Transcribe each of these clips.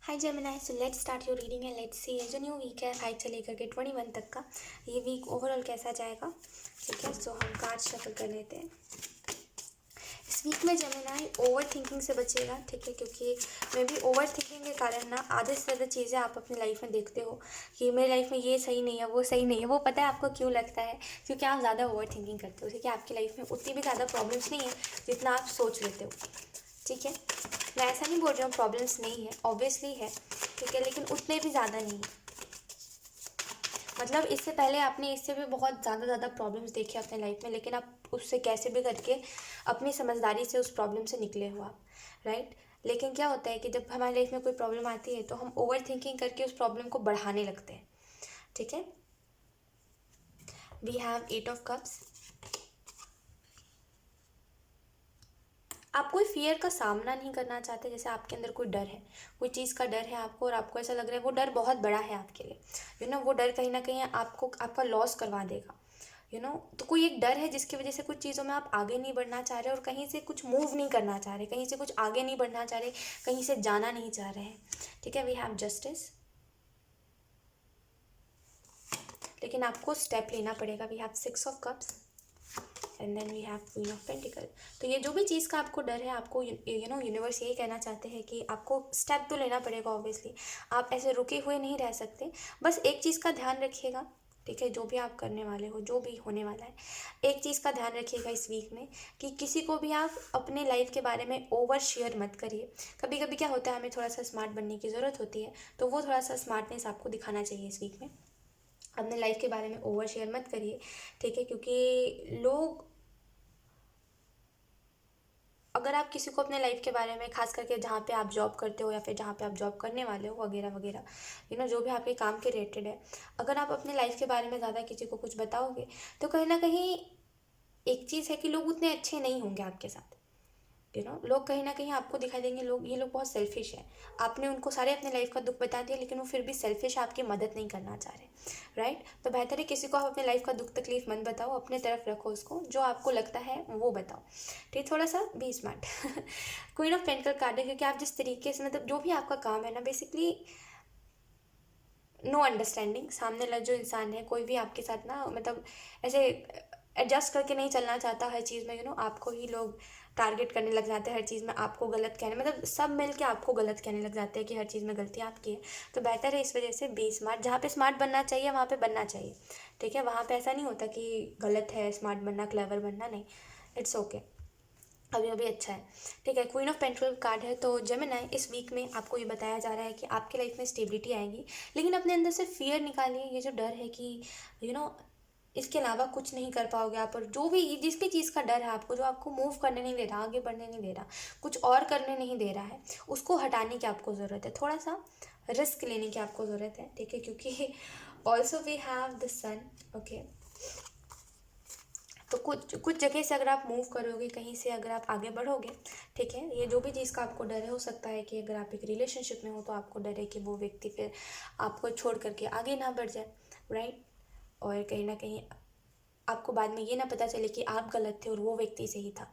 Hi Gemini, so let's start your reading and let's see ये जो new week है 5 से लेकर के 21 तक का ये वीक ओवरऑल कैसा जाएगा। ठीक है, सो हम कार्ड शफल कर लेते हैं। इस वीक में जेमिनाई ओवर थिंकिंग से बचेगा। ठीक है, क्योंकि मे बी ओवर थिंकिंग के कारण ना आधे से ज़्यादा चीज़ें आप अपनी लाइफ में देखते हो कि मेरी लाइफ में ये सही नहीं है, वो सही नहीं है। वो पता है आपको क्यों लगता है? क्योंकि आप ज़्यादा ओवर थिंकिंग करते हो। ठीक है, आपकी लाइफ में उतनी भी ज़्यादा प्रॉब्लम्स नहीं है जितना आप सोच लेते हो। ठीक है, मैं ऐसा नहीं बोल रही हूँ प्रॉब्लम्स नहीं है, ऑब्वियसली है। ठीक है, लेकिन उतने भी ज़्यादा नहीं है। मतलब इससे पहले आपने इससे भी बहुत ज़्यादा प्रॉब्लम्स देखे अपने लाइफ में, लेकिन आप उससे कैसे भी करके अपनी समझदारी से उस प्रॉब्लम से निकले हो आप, राइट। लेकिन क्या होता है कि जब हमारी लाइफ में कोई प्रॉब्लम आती है तो हम ओवर थिंकिंग करके उस प्रॉब्लम को बढ़ाने लगते हैं। ठीक है, वी हैव 8 ऑफ कप्स। आप कोई फियर का सामना नहीं करना चाहते, जैसे आपके अंदर कोई डर है, कोई चीज़ का डर है आपको, और आपको ऐसा लग रहा है वो डर बहुत बड़ा है आपके लिए। वो डर कहीं ना कहीं आपको आपका लॉस करवा देगा। तो कोई एक डर है जिसकी वजह से कुछ चीज़ों में आप आगे नहीं बढ़ना चाह रहे और कहीं से कुछ मूव नहीं करना चाह रहे, कहीं से कुछ आगे नहीं बढ़ना चाह रहे, कहीं से जाना नहीं चाह रहे हैं। ठीक है, वी हैव जस्टिस। लेकिन आपको स्टेप लेना पड़ेगा। We have 6 of cups and then we have queen of pentacle. तो ये जो भी चीज़ का आपको डर है, आपको यूनिवर्स यही कहना चाहते हैं कि आपको स्टेप तो लेना पड़ेगा। ऑब्वियसली आप ऐसे रुके हुए नहीं रह सकते। बस एक चीज़ का ध्यान रखिएगा। ठीक है, जो भी आप करने वाले हो, जो भी होने वाला है, एक चीज़ का ध्यान रखिएगा इस वीक में कि किसी को भी आप अपने लाइफ के बारे में ओवर शेयर मत करिए। कभी कभी क्या होता है, हमें थोड़ा सा स्मार्ट बनने की ज़रूरत होती है, तो वो थोड़ा सा स्मार्टनेस आपको दिखाना चाहिए इस वीक में। अपने लाइफ के बारे में ओवर शेयर मत करिए। ठीक है, क्योंकि लोग, अगर आप किसी को अपने लाइफ के बारे में, खास करके जहाँ पे आप जॉब करते हो या फिर जहाँ पे आप जॉब करने वाले हो वगैरह वगैरह, जो भी आपके काम के रिलेटेड है, अगर आप अपने लाइफ के बारे में ज़्यादा किसी को कुछ बताओगे तो कहीं ना कहीं एक चीज़ है कि लोग उतने अच्छे नहीं होंगे आपके साथ। लोग कहीं ना कहीं आपको दिखाई देंगे, ये लोग बहुत सेल्फिश है। आपने उनको सारे अपने लाइफ का दुख बता दिया, लेकिन वो फिर भी सेल्फिश है, आपकी मदद नहीं करना चाह रहे, राइट। तो बेहतर है किसी को आप अपने लाइफ का दुख तकलीफ मत बताओ, अपने तरफ रखो उसको, जो आपको लगता है वो बताओ। ठीक, थोड़ा सा be smart. Queen of pentacle card है, क्योंकि आप जिस तरीके से, मतलब जो भी आपका काम है ना, बेसिकली नो अंडरस्टैंडिंग। सामने वाला जो इंसान है, कोई भी आपके साथ ना, मतलब ऐसे एडजस्ट करके नहीं चलना चाहता हर चीज़ में। आपको ही लोग टारगेट करने लग जाते हैं हर चीज़ में, आपको गलत कहने, मतलब सब मिल के आपको गलत कहने लग जाते हैं कि हर चीज़ में गलती आपकी है। तो बेहतर है इस वजह से बी स्मार्ट। जहाँ पे स्मार्ट बनना चाहिए वहाँ पे बनना चाहिए। ठीक है, वहाँ पे ऐसा नहीं होता कि गलत है स्मार्ट बनना, क्लेवर बनना, नहीं, इट्स ओके, अभी अभी अच्छा है। ठीक है, क्वीन ऑफ पेंटिकल कार्ड है। तो जेमिनाई, इस वीक में आपको ये बताया जा रहा है कि आपकी लाइफ में स्टेबिलिटी आएगी, लेकिन अपने अंदर से फियर निकालिए। ये जो डर है कि यू नो इसके अलावा कुछ नहीं कर पाओगे आप, और जो भी जिस भी चीज़ का डर है आपको, जो आपको मूव करने नहीं दे रहा, आगे बढ़ने नहीं दे रहा, कुछ और करने नहीं दे रहा है, उसको हटाने की आपको ज़रूरत है। थोड़ा सा रिस्क लेने की आपको ज़रूरत है। ठीक है, क्योंकि also we have the sun. Okay, तो कुछ कुछ जगह से अगर आप मूव करोगे, कहीं से अगर आप आगे बढ़ोगे, ठीक है, ये जो भी चीज़ का आपको डर है, हो सकता है कि अगर आप एक रिलेशनशिप में हो तो आपको डर है कि वो व्यक्ति फिर आपको छोड़ करके आगे ना बढ़ जाए, राइट। और कहीं ना कहीं आपको बाद में ये ना पता चले कि आप गलत थे और वो व्यक्ति सही था।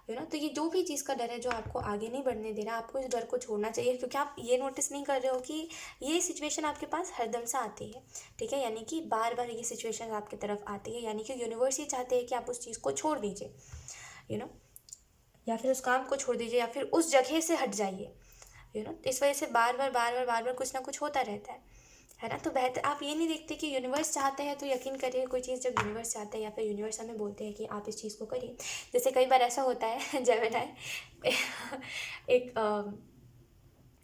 तो ये जो भी चीज़ का डर है जो आपको आगे नहीं बढ़ने दे रहा, आपको इस डर को छोड़ना चाहिए, क्योंकि आप ये नोटिस नहीं कर रहे हो कि ये सिचुएशन आपके पास हरदम से आती है। ठीक है, यानी कि बार बार ये सिचुएशन आपकी तरफ आती है, यानी कि यूनिवर्स ही चाहते हैं कि आप उस चीज़ को छोड़ दीजिए, यू नो या फिर उस काम को छोड़ दीजिए, या फिर उस जगह से हट जाइए। इस वजह से बार बार कुछ ना कुछ होता रहता है ना। तो बेहतर आप ये नहीं देखते कि यूनिवर्स चाहते हैं तो यकीन करिए, कोई चीज़ जब यूनिवर्स चाहते हैं या फिर यूनिवर्स हमें बोलते हैं कि आप इस चीज़ को करिए। जैसे कई बार ऐसा होता है जेमिनाई, एक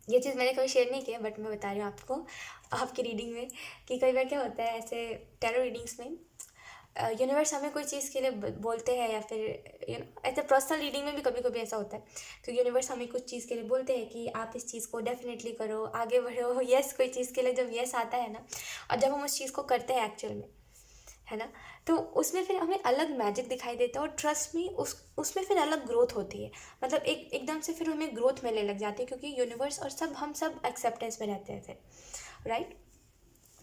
ये चीज़ मैंने कभी शेयर नहीं किया, बट मैं बता रही हूँ आपको आपकी रीडिंग में, कि कई बार क्या होता है ऐसे टैरो रीडिंग्स में, यूनिवर्स हमें कोई चीज़ के लिए बोलते हैं, या फिर ऐसे पर्सनल रीडिंग में भी कभी कभी ऐसा होता है। तो यूनिवर्स हमें कुछ चीज़ के लिए बोलते हैं कि आप इस चीज़ को डेफिनेटली करो, आगे बढ़ो, यस, कोई चीज़ के लिए जब यस आता है ना, और जब हम उस चीज़ को करते हैं एक्चुअल में, है ना, तो उसमें फिर हमें अलग मैजिक दिखाई देता है, और ट्रस्ट में उसमें फिर अलग ग्रोथ होती है। मतलब एकदम से फिर हमें ग्रोथ मिलने लग जाती है, क्योंकि यूनिवर्स और सब हम सब एक्सेप्टेंस में रहते हैं फिर, राइट।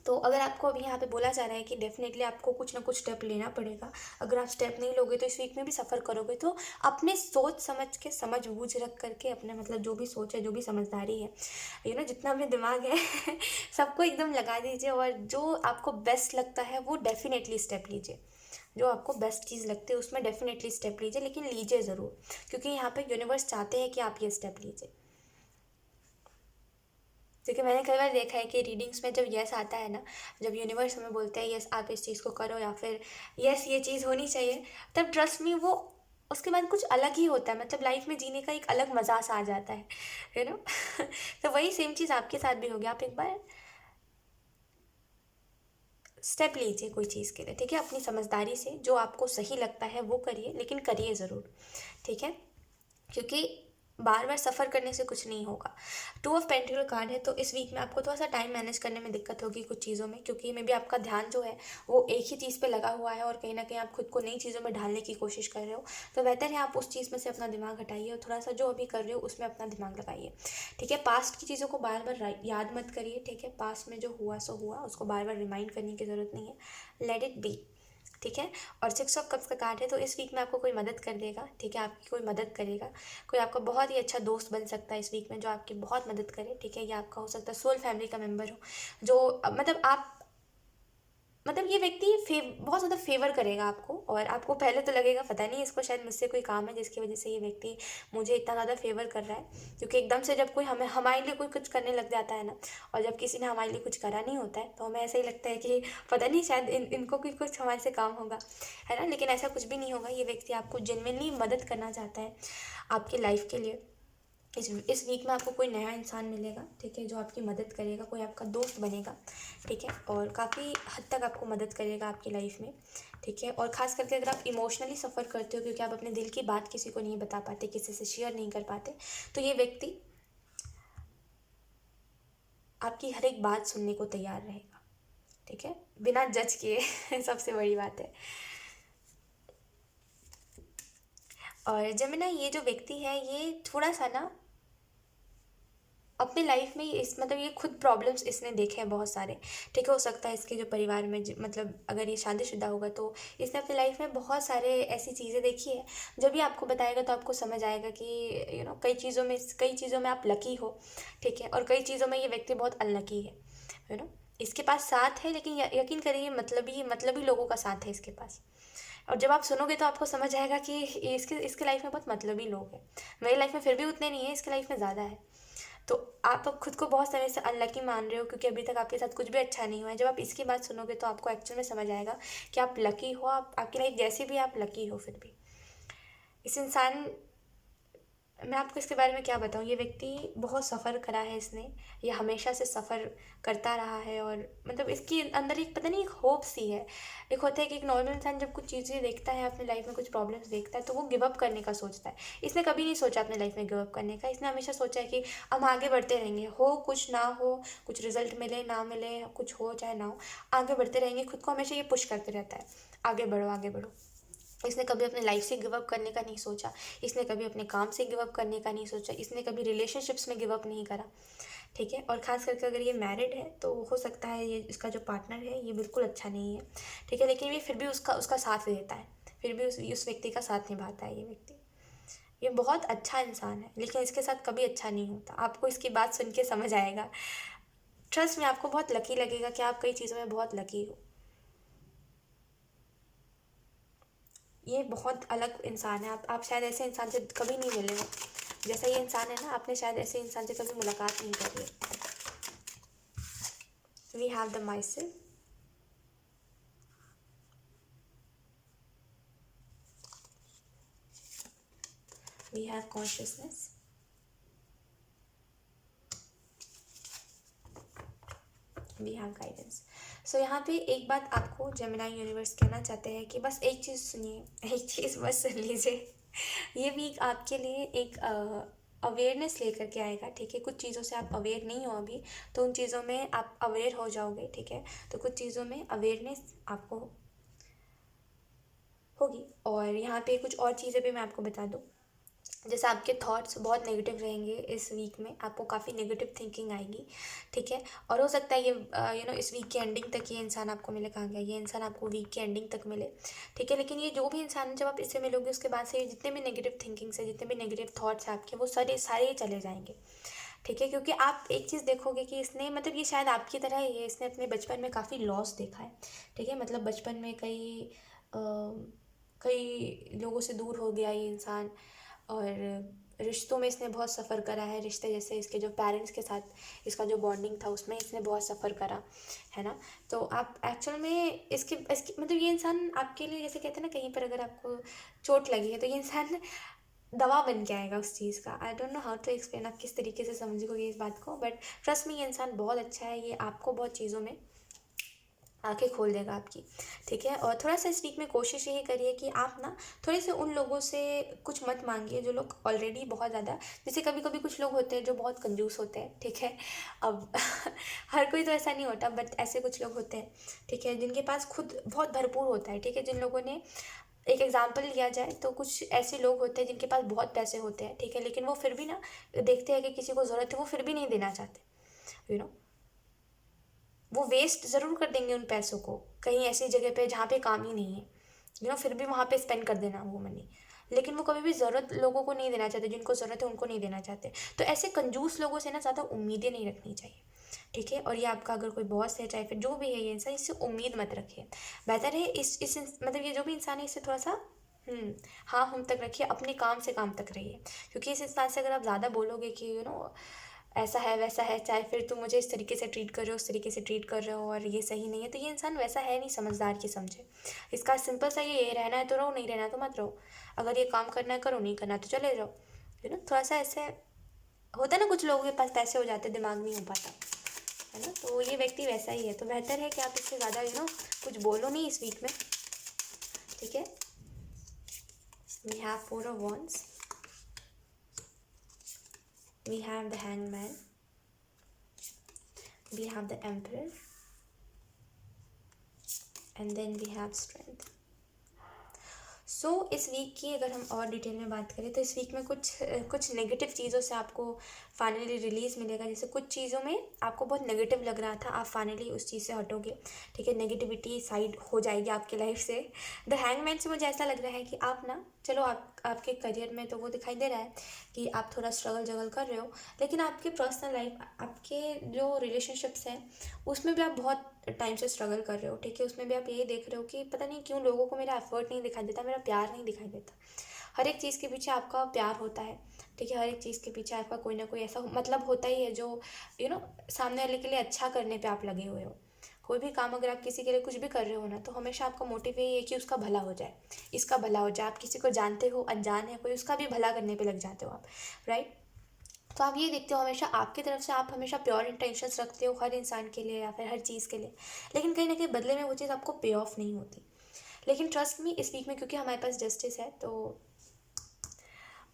तो अगर आपको अभी यहाँ पे बोला जा रहा है कि डेफिनेटली आपको कुछ ना कुछ स्टेप लेना पड़ेगा, अगर आप स्टेप नहीं लोगे तो इस वीक में भी सफ़र करोगे, तो अपने सोच समझ के, समझ बूझ रख करके, अपने मतलब जो भी सोच है, जो भी समझदारी है, जितना भी दिमाग है सबको एकदम लगा दीजिए, और जो आपको बेस्ट लगता है वो डेफिनेटली स्टेप लीजिए। जो आपको बेस्ट चीज़ लगती है उसमें डेफिनेटली स्टेप लीजिए, लेकिन लीजिए ज़रूर, क्योंकि यहाँ पे यूनिवर्स चाहते हैं कि आप ये स्टेप लीजिए। क्योंकि मैंने कई बार देखा है कि रीडिंग्स में जब यस आता है ना, जब यूनिवर्स हमें बोलते हैं यस आप इस चीज़ को करो, या फिर यस ये चीज़ होनी चाहिए, तब ट्रस्ट मी वो उसके बाद कुछ अलग ही होता है, मतलब लाइफ में जीने का एक अलग मजा सा आ जाता है, तो वही सेम चीज़ आपके साथ भी होगी। आप एक बार स्टेप लीजिए कोई चीज़ के लिए, ठीक है, अपनी समझदारी से जो आपको सही लगता है वो करिए, लेकिन करिए ज़रूर, ठीक है, क्योंकि बार बार सफ़र करने से कुछ नहीं होगा। टू ऑफ पेंटिकल कार्ड है, तो इस वीक में आपको थोड़ा सा टाइम मैनेज करने में दिक्कत होगी कुछ चीज़ों में, क्योंकि मे बी आपका ध्यान जो है वो एक ही चीज़ पे लगा हुआ है, और कहीं ना कहीं आप खुद को नई चीज़ों में ढालने की कोशिश कर रहे हो। तो बेहतर है आप उस चीज़ में से अपना दिमाग हटाइए, और थोड़ा सा जो अभी कर रहे हो उसमें अपना दिमाग लगाइए, ठीक है। पास्ट की चीज़ों को बार बार याद मत करिए, ठीक है, पास्ट में जो हुआ सो हुआ, उसको बार बार रिमाइंड करने की ज़रूरत नहीं है, लेट इट बी, ठीक है। और 6 ऑफ कप्स का कार्ड है, तो इस वीक में आपको कोई मदद कर देगा, ठीक है, आपकी कोई मदद करेगा, कोई आपका बहुत ही अच्छा दोस्त बन सकता है इस वीक में जो आपकी बहुत मदद करे, ठीक है। ये आपका हो सकता है सोल फैमिली का मेम्बर हो, जो मतलब आप मतलब ये व्यक्ति बहुत ज़्यादा फेवर करेगा आपको, और आपको पहले तो लगेगा पता नहीं इसको शायद मुझसे कोई काम है जिसकी वजह से ये व्यक्ति मुझे इतना ज़्यादा फेवर कर रहा है, क्योंकि एकदम से जब कोई हमारे लिए कोई कुछ करने लग जाता है ना, और जब किसी ने हमारे लिए कुछ करा नहीं होता है, तो हमें ऐसा ही लगता है कि पता नहीं शायद इनको कोई कुछ हमारे से काम होगा, है ना, लेकिन ऐसा कुछ भी नहीं होगा। ये व्यक्ति आपको जेन्युइनली मदद करना चाहता है आपकी लाइफ के लिए। इस वीक में आपको कोई नया इंसान मिलेगा, ठीक है, जो आपकी मदद करेगा, कोई आपका दोस्त बनेगा, ठीक है, और काफ़ी हद तक आपको मदद करेगा आपकी लाइफ में, ठीक है। और ख़ास करके अगर आप इमोशनली सफ़र करते हो, क्योंकि आप अपने दिल की बात किसी को नहीं बता पाते, किसी से शेयर नहीं कर पाते, तो ये व्यक्ति आपकी हर एक बात सुनने को तैयार रहेगा, ठीक है, बिना जज किए सबसे बड़ी बात है। और जेमिनी, ये जो व्यक्ति है ये थोड़ा सा ना अपने लाइफ में इस मतलब ये खुद प्रॉब्लम्स इसने देखे हैं बहुत सारे, ठीक है, हो सकता है इसके जो परिवार में मतलब अगर ये शादीशुदा होगा तो इसने अपनी लाइफ में बहुत सारे ऐसी चीज़ें देखी है। जब ये आपको बताएगा तो आपको समझ आएगा कि कई चीज़ों में आप लकी हो, ठीक है, और कई चीज़ों में ये व्यक्ति बहुत अनलकी है, इसके पास साथ है, लेकिन यकीन करिए मतलबी लोगों का साथ है इसके पास। और जब आप सुनोगे तो आपको समझ आएगा कि इसके इसके लाइफ में बहुत मतलबी लोग हैं। मेरी लाइफ में फिर भी उतने नहीं है, इसके लाइफ में ज़्यादा है। तो आप अब खुद को बहुत समय से अनलकी मान रहे हो, क्योंकि अभी तक आपके साथ कुछ भी अच्छा नहीं हुआ है। जब आप इसकी बात सुनोगे तो आपको एक्चुअल में समझ आएगा कि आप लकी हो, आपकी लाइफ जैसी भी आप लकी हो। फिर भी इस इंसान मैं आपको इसके बारे में क्या बताऊँ, ये व्यक्ति बहुत सफ़र करा है इसने, ये हमेशा से सफ़र करता रहा है, और मतलब इसके अंदर एक पता नहीं एक होप सी है। एक होता है कि एक नॉर्मल इंसान जब कुछ चीज़ें देखता है अपनी लाइफ में, कुछ प्रॉब्लम्स देखता है, तो वो गिव अप करने का सोचता है। इसने कभी नहीं सोचा अपनी लाइफ में गिव अप करने का, इसने हमेशा सोचा है कि हम आगे बढ़ते रहेंगे, हो कुछ ना हो, कुछ रिजल्ट मिले ना मिले, कुछ हो चाहे ना हो, आगे बढ़ते रहेंगे। खुद को हमेशा ये पुश करते रहता है, आगे बढ़ो आगे बढ़ो। इसने कभी अपने लाइफ से गिव अप करने का नहीं सोचा, इसने कभी अपने काम से गिव अप करने का नहीं सोचा, इसने कभी रिलेशनशिप्स में गिव अप नहीं करा, ठीक है। और ख़ास करके अगर ये मैरिड है तो हो सकता है ये इसका जो पार्टनर है ये बिल्कुल अच्छा नहीं है, ठीक है, लेकिन ये फिर भी उसका उसका साथ देता है, फिर भी उस व्यक्ति का साथ निभाता है। ये व्यक्ति ये बहुत अच्छा इंसान है, लेकिन इसके साथ कभी अच्छा नहीं होता। आपको इसकी बात सुन के समझ आएगा, ट्रस्ट में आपको बहुत लकी लगेगा कि आप कई चीज़ों में बहुत लकी हो। ये बहुत अलग इंसान है, आप शायद ऐसे इंसान से कभी नहीं मिले हो जैसा ये इंसान है ना, आपने शायद ऐसे इंसान से कभी मुलाकात नहीं करी है। We have the myself, we have consciousness, we have guidance. So यहाँ पे एक बात आपको जेमिनी यूनिवर्स कहना चाहते हैं कि बस एक चीज़ सुनिए, एक चीज़ बस सुन लीजिए। ये वीक आपके लिए एक अवेयरनेस लेकर के आएगा, ठीक है। कुछ चीज़ों से आप अवेयर नहीं हो अभी, तो उन चीज़ों में आप अवेयर हो जाओगे, ठीक है। तो कुछ चीज़ों में अवेयरनेस आपको होगी। और यहाँ पे कुछ और चीज़ें भी मैं आपको बता दूँ, जैसे आपके थॉट्स बहुत नेगेटिव रहेंगे इस वीक में, आपको काफ़ी नेगेटिव थिंकिंग आएगी, ठीक है। और हो सकता है ये इस वीक की एंडिंग तक ये इंसान आपको मिले, कहाँ गया ये इंसान, आपको वीक की एंडिंग तक मिले, ठीक है। लेकिन ये जो भी इंसान जब आप इससे मिलोगे उसके बाद से जितने भी नेगेटिव थिंकिंग्स है, जितने भी नेगेटिव थॉट्स हैं आपके, वो सारे सारे ही चले जाएंगे, ठीक है। क्योंकि आप एक चीज़ देखोगे कि इसने मतलब ये शायद आपकी तरह ही है, इसने अपने बचपन में काफ़ी लॉस देखा है, ठीक है। मतलब बचपन में कई लोगों से दूर हो गया ये इंसान, और रिश्तों में इसने बहुत सफ़र करा है। रिश्ते जैसे इसके जो पेरेंट्स के साथ इसका जो बॉन्डिंग था उसमें इसने बहुत सफ़र करा है ना। तो आप एक्चुअल में इसकी इसकी मतलब ये इंसान आपके लिए, जैसे कहते हैं ना, कहीं पर अगर आपको चोट लगी है तो ये इंसान दवा बन के आएगा उस चीज़ का। I don't know how to explain, आप किस तरीके से समझोगे इस बात को, बट ट्रस्ट मी ये इंसान बहुत अच्छा है, ये आपको बहुत चीज़ों में आंखें खोल देगा आपकी, ठीक है। और थोड़ा सा इस वीक में कोशिश यही करिए कि आप ना थोड़े से उन लोगों से कुछ मत मांगिए जो लोग ऑलरेडी बहुत ज़्यादा, जैसे कभी कभी कुछ लोग होते हैं जो बहुत कंजूस होते हैं, ठीक है। अब हर कोई तो ऐसा नहीं होता, बट ऐसे कुछ लोग होते हैं, ठीक है, जिनके पास खुद बहुत भरपूर होता है, ठीक है। जिन लोगों ने, एक एग्जाम्पल लिया जाए तो कुछ ऐसे लोग होते हैं जिनके पास बहुत पैसे होते हैं, ठीक है, लेकिन वो फिर भी ना देखते हैं कि किसी को ज़रूरत है, वो फिर भी नहीं देना चाहते, वो वेस्ट ज़रूर कर देंगे उन पैसों को कहीं ऐसी जगह पे जहाँ पे काम ही नहीं है, फिर भी वहाँ पे स्पेंड कर देना वो मनी, लेकिन वो कभी भी ज़रूरत लोगों को नहीं देना चाहते, जिनको ज़रूरत है उनको नहीं देना चाहते। तो ऐसे कंजूस लोगों से ना ज़्यादा उम्मीदें नहीं रखनी चाहिए, ठीक है। और ये आपका अगर कोई बॉस है, चाहे फिर जो भी है ये इंसान, इससे उम्मीद मत रखिए। बेहतर है मतलब ये जो भी इंसान है इससे थोड़ा सा हाँ हम तक रखिए, अपने काम से काम तक रहिए। क्योंकि इस इंसान से अगर आप ज़्यादा बोलोगे कि ऐसा है वैसा है, चाहे फिर तुम मुझे इस तरीके से ट्रीट कर रहे हो, उस तरीके से ट्रीट कर रहे हो, और ये सही नहीं है, तो ये इंसान वैसा है नहीं, समझदार की समझे। इसका सिंपल सा ये रहना है तो रहो, नहीं रहना है तो मत रहो। अगर ये काम करना है करो, नहीं करना है तो चले जाओ, थोड़ा सा ऐसे होता है ना, कुछ लोगों के पास पैसे हो जाते, दिमाग नहीं हो पाता, है ना। तो ये व्यक्ति वैसा ही है, तो बेहतर है कि आप इससे ज़्यादा कुछ बोलो नहीं इस वीक में, ठीक है। We have 4 of Wands, we have the Hangman, we have the Emperor, and then we have Strength. सो इस वीक की अगर हम और डिटेल में बात करें तो इस वीक में कुछ नेगेटिव चीज़ों से आपको फाइनली रिलीज़ मिलेगा। जैसे कुछ चीज़ों में आपको बहुत नेगेटिव लग रहा था, आप फाइनली उस चीज़ से हटोगे, ठीक है। नेगेटिविटी साइड हो जाएगी आपकी लाइफ से। द हैंगमैन से मुझे ऐसा लग रहा है कि आप ना, चलो आपके करियर में तो वो दिखाई दे रहा है कि आप थोड़ा स्ट्रगल जगल कर रहे हो, लेकिन आपके पर्सनल लाइफ, आपके जो रिलेशनशिप्स हैं उसमें भी आप बहुत टाइम से स्ट्रगल कर रहे हो, ठीक है। उसमें भी आप यही देख रहे हो कि पता नहीं क्यों लोगों को मेरा एफर्ट नहीं दिखाई देता, मेरा प्यार नहीं दिखाई देता। हर एक चीज़ के पीछे आपका प्यार होता है, ठीक है। हर एक चीज़ के पीछे आपका कोई ना कोई ऐसा मतलब होता ही है जो सामने वाले के लिए अच्छा करने पे आप लगे हुए हो। कोई भी काम अगर आप किसी के लिए कुछ भी कर रहे हो ना, तो हमेशा आपका मोटिव यही है कि उसका भला हो जाए, इसका भला हो जाए। आप किसी को जानते हो, अनजान है कोई, उसका भी भला करने पे लग जाते हो आप, राइट। तो आप ये देखते हो हमेशा आपकी तरफ से, आप हमेशा प्योर इंटेंशंस रखते हो हर इंसान के लिए या फिर हर चीज़ के लिए, लेकिन कहीं ना कहीं बदले में वो चीज़ आपको पे ऑफ नहीं होती। लेकिन ट्रस्ट मी, इस वीक में क्योंकि हमारे पास जस्टिस है, तो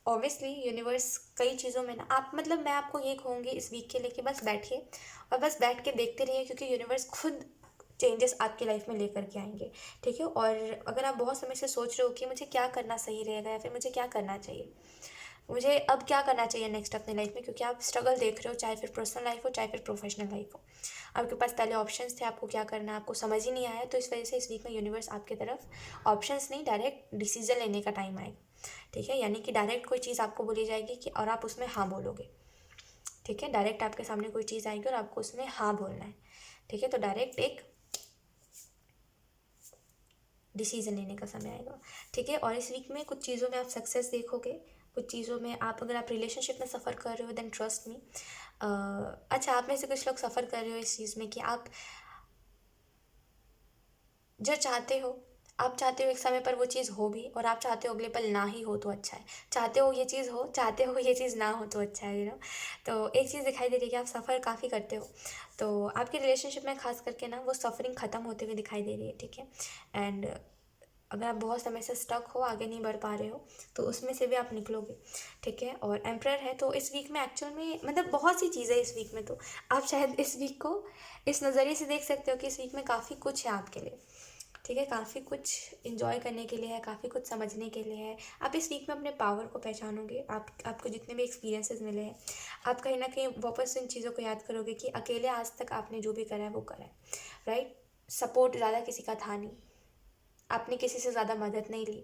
ऑब्वियसली यूनिवर्स कई चीज़ों में ना, आप मतलब मैं आपको ये कहूँगी इस वीक के लिए कि बस बैठिए और बस बैठ के देखते रहिए, क्योंकि यूनिवर्स खुद चेंजेस आपकी लाइफ में लेकर के आएंगे, ठीक है। और अगर आप बहुत समय से सोच रहे हो कि मुझे क्या करना सही रहेगा या फिर मुझे क्या करना चाहिए, मुझे अब क्या करना चाहिए नेक्स्ट अपने लाइफ में, क्योंकि आप स्ट्रगल देख रहे हो, चाहे फिर पर्सनल लाइफ हो चाहे फिर प्रोफेशनल लाइफ हो, आपके पास पहले ऑप्शंस थे, आपको क्या करना है आपको समझ ही नहीं आया, तो इस वजह से इस वीक में यूनिवर्स आपकी तरफ ऑप्शंस नहीं, डायरेक्ट डिसीजन लेने का टाइम आएगा, ठीक है। यानी कि डायरेक्ट कोई चीज़ आपको बोली जाएगी कि और आप उसमें हाँ बोलोगे, ठीक है। डायरेक्ट आपके सामने कोई चीज़ आएगी और आपको उसमें हाँ बोलना है, ठीक है। तो डायरेक्ट एक डिसीज़न लेने का समय आएगा, ठीक है। और इस वीक में कुछ चीज़ों में आप सक्सेस देखोगे, कुछ चीज़ों में आप, अगर आप रिलेशनशिप में सफ़र कर रहे हो देन ट्रस्ट मी, अच्छा आप में से कुछ लोग सफ़र कर रहे हो इस चीज़ में कि आप जो चाहते हो, आप चाहते हो एक समय पर वो चीज़ हो भी, और आप चाहते हो अगले पल ना ही हो तो अच्छा है, चाहते हो ये चीज़ हो, चाहते हो ये चीज़ ना हो तो अच्छा है, तो एक चीज़ दिखाई दे रही है कि आप सफ़र काफ़ी करते हो, तो आपके रिलेशनशिप में खास करके ना वो सफ़रिंग ख़त्म होते हुए दिखाई दे रही है, ठीक है। एंड अगर आप बहुत समय से स्टक हो, आगे नहीं बढ़ पा रहे हो, तो उसमें से भी आप निकलोगे, ठीक है। और एम्परर है, तो इस वीक में एक्चुअल में मतलब बहुत सी चीज़ें इस वीक में, तो आप शायद इस वीक को इस नज़रिए से देख सकते हो कि इस वीक में काफ़ी कुछ है आपके लिए, ठीक है, काफ़ी कुछ इन्जॉय करने के लिए है, काफ़ी कुछ समझने के लिए है। आप इस वीक में अपने पावर को पहचानोगे, आपको जितने भी एक्सपीरियंसेस मिले हैं, आप कहीं ना कहीं वापस इन चीज़ों को याद करोगे कि अकेले आज तक आपने जो भी करा है वो करा है, राइट। सपोर्ट ज़्यादा किसी का था नहीं, आपने किसी से ज़्यादा मदद नहीं ली,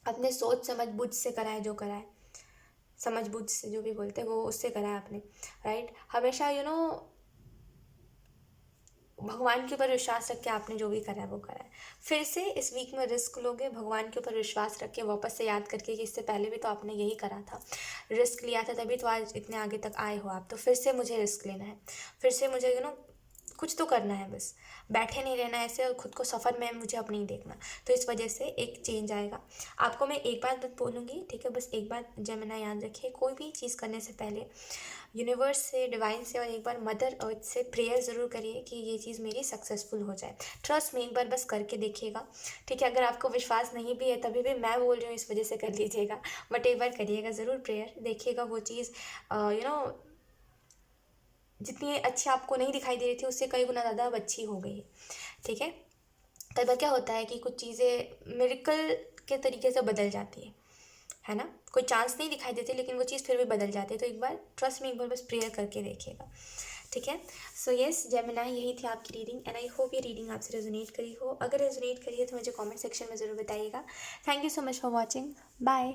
अपने सोच समझ बुझ से करा है जो करा है, समझ बुझ से जो भी बोलते हैं वो उससे करा है आपने, राइट। हमेशा भगवान के ऊपर विश्वास रख के आपने जो भी करा है वो करा है। फिर से इस वीक में रिस्क लोगे, भगवान के ऊपर विश्वास रख के वापस से याद करके कि इससे पहले भी तो आपने यही करा था, रिस्क लिया था, तभी तो आज इतने आगे तक आए हो आप। तो फिर से मुझे रिस्क लेना है, फिर से मुझे कुछ तो करना है, बस बैठे नहीं रहना ऐसे और खुद को सफ़र में मुझे अब नहीं देखना। तो इस वजह से एक चेंज आएगा। आपको मैं एक बात बोलूँगी, ठीक है, बस एक बात जेमिनी याद रखिए, कोई भी चीज़ करने से पहले यूनिवर्स से, डिवाइन से और एक बार मदर अर्थ से प्रेयर ज़रूर करिए कि ये चीज़ मेरी सक्सेसफुल हो जाए। ट्रस्ट में एक बार बस करके देखिएगा, ठीक है। अगर आपको विश्वास नहीं भी है तभी भी मैं बोल रही हूँ इस वजह से कर लीजिएगा, बट एक बार करिएगा ज़रूर प्रेयर, देखिएगा वो चीज़ जितनी अच्छी आपको नहीं दिखाई दे रही थी उससे कई गुना ज़्यादा अब अच्छी हो गई है, ठीक है। कई बार क्या होता है कि कुछ चीज़ें मिरेकल के तरीके से बदल जाती है ना, कोई चांस नहीं दिखाई देते लेकिन वो चीज़ फिर भी बदल जाती है। तो एक बार ट्रस्ट में एक बार बस प्रेयर करके देखिएगा, ठीक है। सो यस जेमिनी, यही थी आपकी रीडिंग एंड आई होप ये रीडिंग आपसे रेजोनेट करी हो। अगर रेजोनेट करी है तो मुझे कमेंट सेक्शन में ज़रूर बताइएगा। Thank you so much for watching, bye.